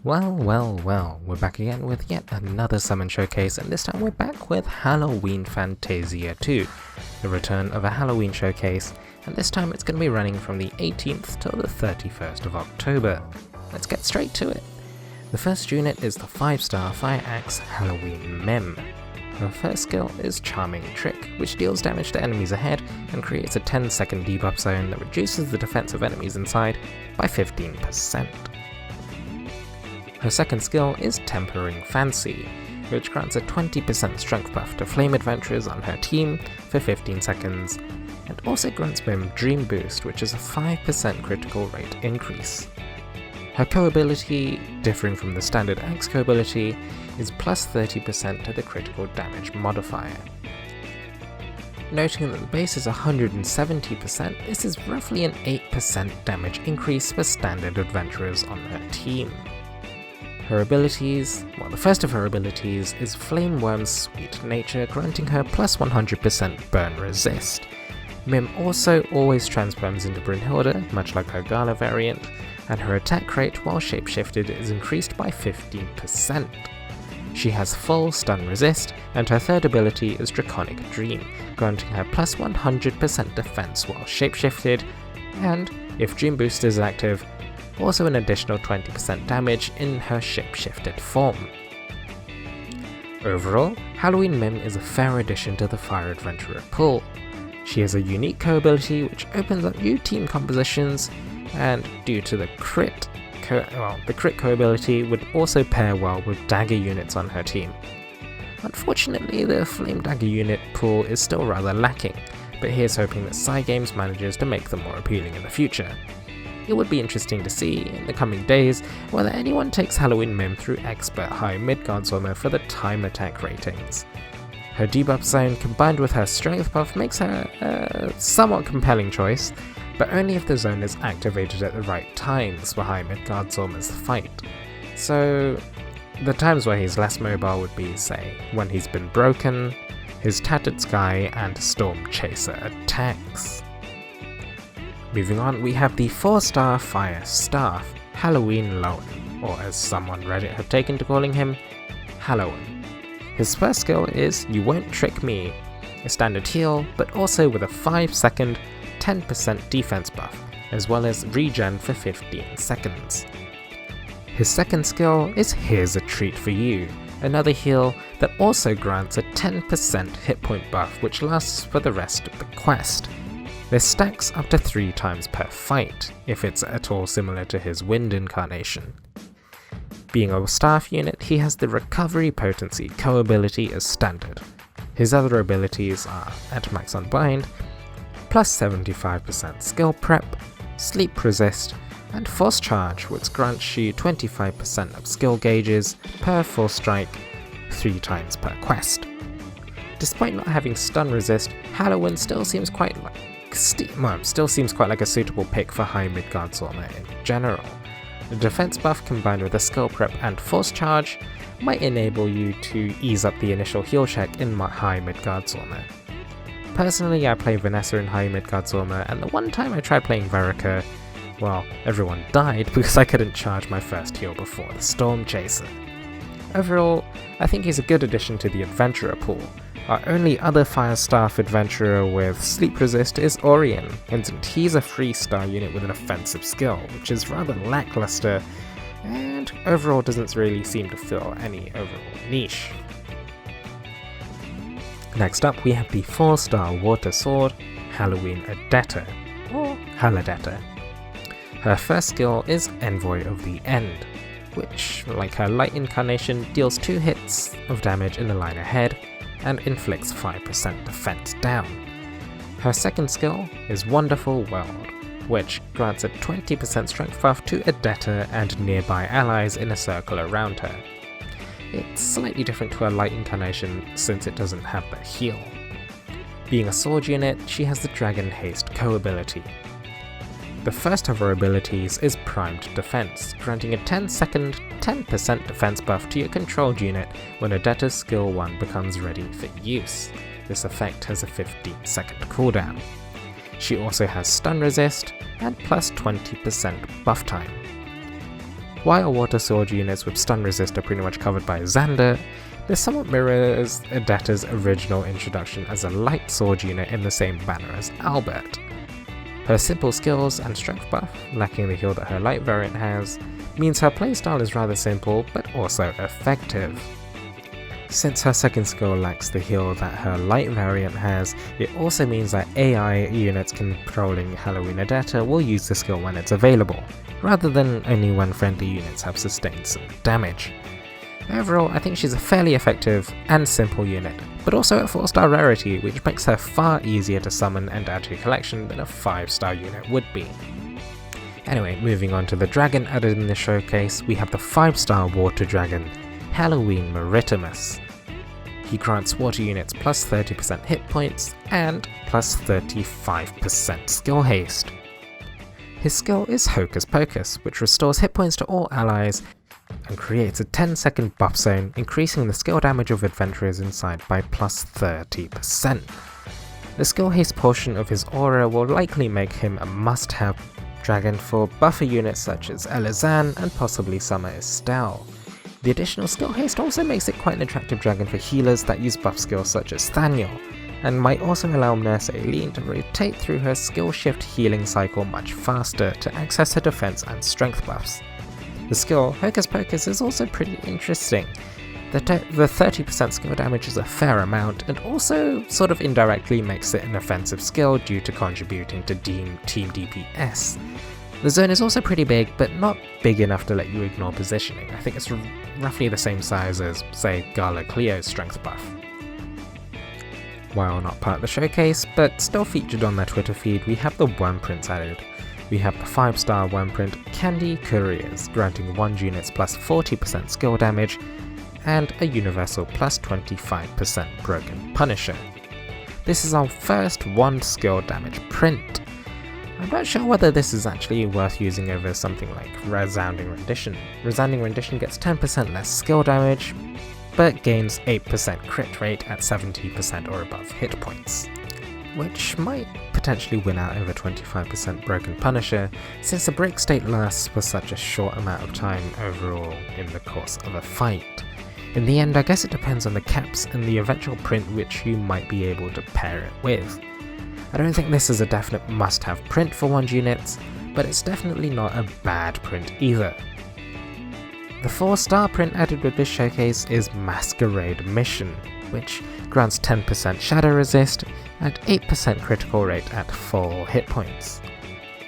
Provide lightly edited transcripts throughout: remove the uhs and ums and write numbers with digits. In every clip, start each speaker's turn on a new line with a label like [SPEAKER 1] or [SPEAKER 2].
[SPEAKER 1] Well, we're back again with yet another summon showcase, and this time we're back with Halloween Fantasia 2, the return of a Halloween showcase, and this time it's going to be running from the 18th till the 31st of October. Let's get straight to it. The first unit is the 5-star Fire Axe Halloween Mem. Her first skill is Charming Trick, which deals damage to enemies ahead and creates a 10-second debuff zone that reduces the defense of enemies inside by 15%. Her second skill is Tempering Fancy, which grants a 20% strength buff to flame adventurers on her team for 15 seconds, and also grants Mim Dream Boost, which is a 5% critical rate increase. Her co-ability, differing from the standard Axe co-ability, is plus 30% to the critical damage modifier. Noting that the base is 170%, this is roughly an 8% damage increase for standard adventurers on her team. Her abilities, the first of her abilities is Flame Worm's Sweet Nature, granting her plus 100% burn resist. Mim also always transforms into Brynhilda, much like her Gala variant, and her attack rate while shapeshifted is increased by 15%. She has full stun resist, and her third ability is Draconic Dream, granting her plus 100% defense while shapeshifted, and, if Dream Boost is active, also an additional 20% damage in her shapeshifted form. Overall, Halloween Mim is a fair addition to the Fire Adventurer pool. She has a unique co-ability which opens up new team compositions, and due to the crit co-ability would also pair well with dagger units on her team. Unfortunately, the Flame Dagger unit pool is still rather lacking, but here's hoping that Cygames manages to make them more appealing in the future. It would be interesting to see, in the coming days, whether anyone takes Halloween Mim through Expert High Midgard's Armor for the time attack ratings. Her debuff zone combined with her strength buff makes her a somewhat compelling choice, but only if the zone is activated at the right times for High Midgard's Armor's fight. So, the times where he's less mobile would be, say, when he's been broken, his Tattered Sky and Storm Chaser attacks. Moving on, we have the 4-star Fire Staff, Halloween Lowen, or as someone Reddit have taken to calling him, Halloween. His first skill is You Won't Trick Me, a standard heal, but also with a 5-second, 10% defense buff, as well as regen for 15 seconds. His second skill is Here's a Treat for You, another heal that also grants a 10% hit point buff which lasts for the rest of the quest. This stacks up to 3 times per fight, if it's at all similar to his Wind incarnation. Being a staff unit, he has the Recovery Potency co-ability as standard. His other abilities are at max unbind, plus 75% skill prep, sleep resist, and force charge, which grants you 25% of skill gauges per full strike 3 times per quest. Despite not having stun resist, Halloween still seems quite like a suitable pick for High Midgard's Armor in general. The defense buff combined with a skill prep and force charge might enable you to ease up the initial heal check in High Midgard's Armor. Personally, I play Vanessa in High Midgard's Armor, and the one time I tried playing Verica, everyone died because I couldn't charge my first heal before the Storm Chaser. Overall, I think he's a good addition to the Adventurer pool. Our only other Fire Staff adventurer with sleep resist is Orion, and he's a 3-star unit with an offensive skill, which is rather lackluster, and overall doesn't really seem to fill any overall niche. Next up, we have the 4-star Water Sword, Halloween Odetta, or Halladetta. Her first skill is Envoy of the End, which, like her Light incarnation, deals 2 hits of damage in the line ahead, and inflicts 5% defense down. Her second skill is Wonderful World, which grants a 20% strength buff to Odetta and nearby allies in a circle around her. It's slightly different to her Light incarnation since it doesn't have the heal. Being a sword unit, she has the Dragon Haste co-ability. The first of her abilities is Primed Defense, granting a 10-second, 10% defense buff to your controlled unit when Odetta's skill 1 becomes ready for use. This effect has a 15-second cooldown. She also has stun resist and plus 20% buff time. While water sword units with stun resist are pretty much covered by Xander, this somewhat mirrors Odetta's original introduction as a light sword unit in the same banner as Albert. Her simple skills and strength buff, lacking the heal that her light variant has, means her playstyle is rather simple but also effective. Since her second skill lacks the heal that her light variant has, it also means that AI units controlling Halloween Odetta will use the skill when it's available, rather than only when friendly units have sustained some damage. Overall, I think she's a fairly effective and simple unit, but also at 4-star rarity, which makes her far easier to summon and add to your collection than a 5-star unit would be. Anyway, moving on to the dragon added in the showcase, we have the 5-star water dragon, Halloween Maritimus. He grants water units plus 30% hit points and plus 35% skill haste. His skill is Hocus Pocus, which restores hit points to all allies and creates a 10-second buff zone, increasing the skill damage of adventurers inside by plus 30%. The skill haste portion of his aura will likely make him a must-have dragon for buffer units such as Elizan and possibly Summer Estelle. The additional skill haste also makes it quite an attractive dragon for healers that use buff skills such as Thaniel, and might also allow Nurse Aileen to rotate through her skill shift healing cycle much faster to access her defense and strength buffs. The skill Hocus Pocus is also pretty interesting. The 30% skill damage is a fair amount, and also sort of indirectly makes it an offensive skill due to contributing to team DPS. The zone is also pretty big, but not big enough to let you ignore positioning. I think it's roughly the same size as, say, Gala Cleo's strength buff. While not part of the showcase, but still featured on their Twitter feed, we have the Wyrmprints added. We have the 5-star Wyrmprint Candy Couriers, granting 1 units plus 40% skill damage, and a universal plus 25% broken Punisher. This is our first 1 skill damage print. I'm not sure whether this is actually worth using over something like Resounding Rendition. Resounding Rendition gets 10% less skill damage, but gains 8% crit rate at 70% or above hit points, which might potentially win out over 25% broken Punisher, since the break state lasts for such a short amount of time overall in the course of a fight. In the end, I guess it depends on the caps and the eventual print which you might be able to pair it with. I don't think this is a definite must-have print for 1 units, but it's definitely not a bad print either. The 4-star print added with this showcase is Masquerade Mission, which grants 10% shadow resist and 8% critical rate at full hit points.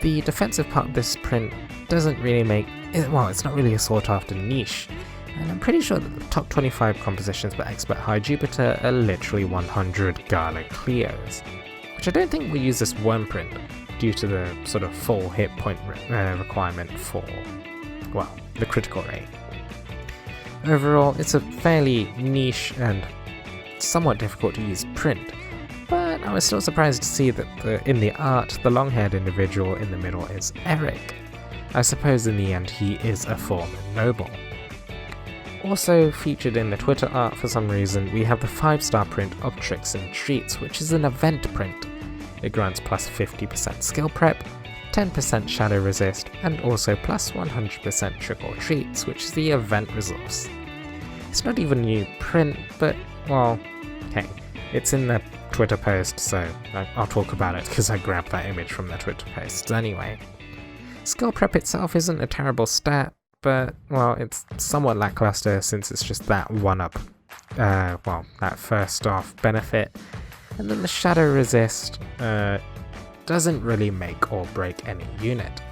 [SPEAKER 1] The defensive part of this print doesn't really it's not really a sought after niche, and I'm pretty sure that the top 25 compositions by Expert High Jupiter are literally 100 Gala Cleos, which I don't think will use this Wyrmprint due to the sort of full hit point requirement for, well, the critical rate. Overall, it's a fairly niche and somewhat difficult to use print, but I was still surprised to see that in the art, the long-haired individual in the middle is Eric. I suppose in the end he is a former noble. Also featured in the Twitter art for some reason, we have the 5-star print of Tricks and Treats, which is an event print. It grants plus 50% skill prep, 10% shadow resist, and also plus 100% trick or treats, which is the event resource. It's not even a new print, but, well, hey, it's in the Twitter post, so I'll talk about it because I grabbed that image from the Twitter posts anyway. Skill prep itself isn't a terrible stat, but, well, it's somewhat lackluster since it's just that one-up, that first off benefit, and then the shadow resist doesn't really make or break any unit.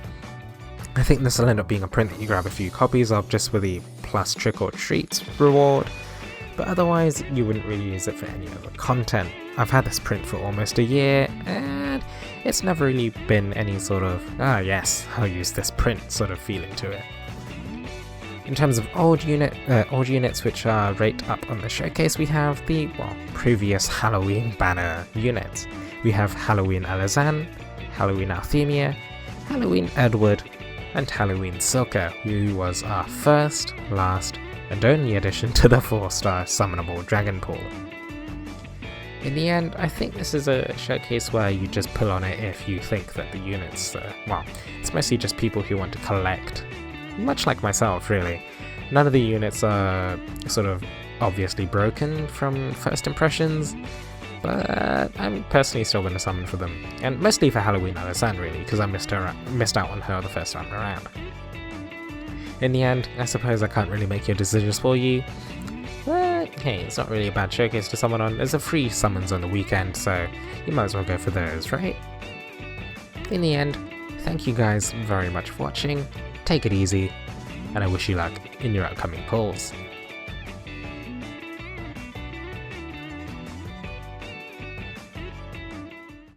[SPEAKER 1] I think this will end up being a print that you grab a few copies of just for the plus trick or treats reward, but otherwise you wouldn't really use it for any other content. I've had this print for almost a year, and it's never really been any sort of, yes, I'll use this print sort of feeling to it. In terms of old units which are rated up on the showcase, we have the, previous Halloween banner units. We have Halloween Elizan, Halloween Althemia, Halloween Edward, and Halloween Silka, who was our first, last, and only addition to the 4-star summonable dragon pool. In the end, I think this is a showcase where you just pull on it if you think that the units, it's mostly just people who want to collect much like myself, really. None of the units are sort of obviously broken from first impressions, but I'm personally still going to summon for them, and mostly for Halloween Alison, really, because I missed out on her the first time around. In the end, I suppose I can't really make your decisions for you, but hey, it's not really a bad showcase to summon on. There's a free summons on the weekend, so you might as well go for those, right? In the end, thank you guys very much for watching, take it easy, and I wish you luck in your upcoming pulls.